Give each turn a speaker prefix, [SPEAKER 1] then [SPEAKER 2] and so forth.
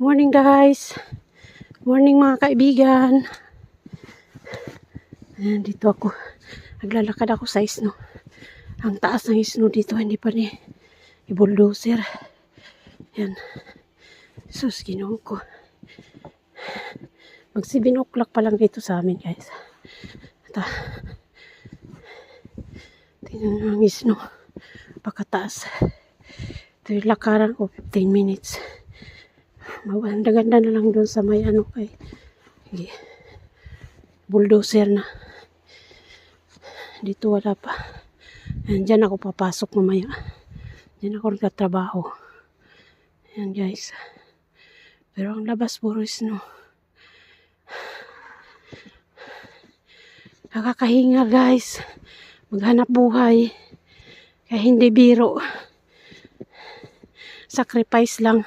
[SPEAKER 1] Morning guys. Morning mga kaibigan. Ayan, dito ako. Naglalakad ako sa snow. Ang taas ng snow dito, hindi pa ni i-bulldozer. Ayan. Sus, ginoo ko. Mag 7 o'clock pa lang dito sa amin guys. Ito. Tingnan ang snow. Pakataas. Ito yung lakaran ko, 15 minutes. Maganda-ganda na lang doon sa may ano kay bulldozer na. Dito wala pa. Ayan, dyan ako papasok mamaya. Dyan ako nagtatrabaho. Ayan guys. Pero ang labas puro snow. Nakakahinga guys. Maghanap buhay. Kaya hindi biro. Sacrifice lang.